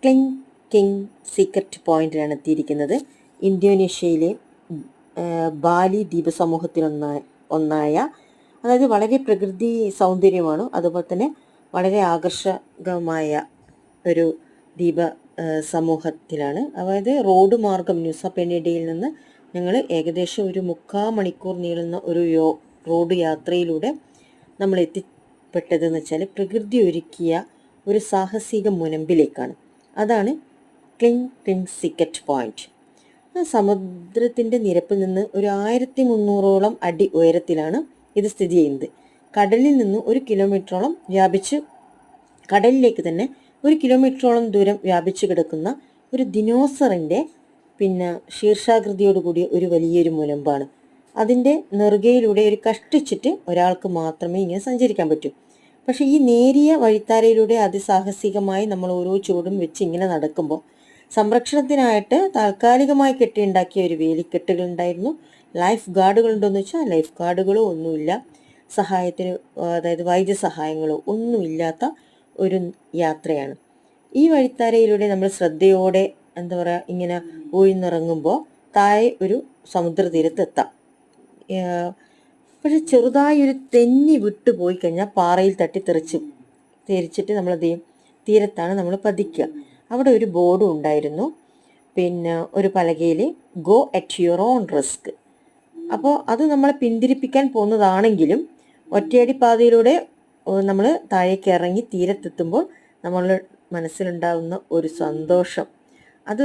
Cling king secret പോയിന്റിലാണ് എത്തിയിരിക്കുന്നത്. ഇന്തോനേഷ്യയിലെ ബാലി ദ്വീപ സമൂഹത്തിലൊന്നായ, അതായത് വളരെ പ്രകൃതി സൗന്ദര്യമാണ്, അതുപോലെ തന്നെ വളരെ ആകർഷകമായ ഒരു ദ്വീപ സമൂഹത്തിലാണ്. അതായത് റോഡ് മാർഗം ന്യൂസ പെനിഡയിൽ നിന്ന് ഞങ്ങൾ ഏകദേശം ഒരു 3/4 മണിക്കൂർ നീളുന്ന ഒരു റോഡ് യാത്രയിലൂടെ നമ്മൾ എത്തിപ്പെട്ടതെന്ന് വെച്ചാൽ പ്രകൃതി ഒരുക്കിയ ഒരു സാഹസിക മുനമ്പിലേക്കാണ്. അതാണ് ക്ലിങ് കിങ് സീക്രട്ട് പോയിന്റ്. സമുദ്രത്തിൻ്റെ നിരപ്പിൽ നിന്ന് ഒരു 1300ഓളം അടി ഉയരത്തിലാണ് ഇത് സ്ഥിതി ചെയ്യുന്നത്. കടലിൽ നിന്ന് 1 കിലോമീറ്ററോളം കടലിലേക്ക് തന്നെ 1 കിലോമീറ്ററോളം ദൂരം വ്യാപിച്ചു കിടക്കുന്ന ഒരു ദിനോസറിൻ്റെ ശീർഷാകൃതിയോടുകൂടിയ ഒരു വലിയൊരു മുനമ്പാണ്. അതിൻ്റെ നെറുകയിലൂടെ ഒരു കഷ്ടിച്ചിട്ട് ഒരാൾക്ക് മാത്രമേ ഇങ്ങനെ സഞ്ചരിക്കാൻ പറ്റൂ. പക്ഷേ ഈ നേരിയ വഴിത്താരയിലൂടെ അതിസാഹസികമായി നമ്മൾ ഓരോ ചുവടും വെച്ച് ഇങ്ങനെ നടക്കുമ്പോൾ സംരക്ഷണത്തിനായിട്ട് താൽക്കാലികമായി കെട്ടിയുണ്ടാക്കിയ ഒരു വേലിക്കെട്ടുകൾ ഉണ്ടായിരുന്നു. ലൈഫ് ഗാർഡുകൾ ഉണ്ടോയെന്ന് വെച്ചാൽ ലൈഫ് ഗാർഡുകളോ ഒന്നുമില്ല. സഹായത്തിന്, അതായത് വൈദ്യസഹായങ്ങളോ ഒന്നുമില്ലാത്ത ഒരു യാത്രയാണ്. ഈ വഴിത്താരയിലൂടെ നമ്മൾ ശ്രദ്ധയോടെ ഇങ്ങനെ ഊഴ്ന്നിറങ്ങുമ്പോൾ താഴെ ഒരു സമുദ്രതീരത്തെത്താം. പക്ഷെ ചെറുതായി ഒരു തെന്നി വിട്ടു പോയി കഴിഞ്ഞാൽ പാറയിൽ തട്ടി തെറിച്ചിട്ട് നമ്മൾ തീരത്താണ് നമ്മൾ പതിക്കുക. അവിടെ ഒരു ബോർഡും ഉണ്ടായിരുന്നു, ഒരു പലകയിൽ go at your own risk. അപ്പോൾ അത് നമ്മളെ പിന്തിരിപ്പിക്കാൻ പോകുന്നതാണെങ്കിലും ഒറ്റയടി പാതയിലൂടെ നമ്മൾ താഴേക്ക് ഇറങ്ങി തീരത്തെത്തുമ്പോൾ നമ്മളുടെ മനസ്സിലുണ്ടാകുന്ന ഒരു സന്തോഷം, അത്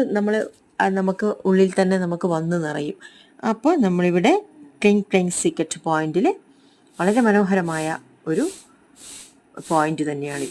നമുക്ക് ഉള്ളിൽ തന്നെ നമുക്ക് വന്നു നിറയും. അപ്പോൾ നമ്മളിവിടെ ക്ലിങ് കിങ് സീക്രട്ട് പോയിന്റിൽ വളരെ മനോഹരമായ ഒരു പോയിന്റ് തന്നെയാണ്.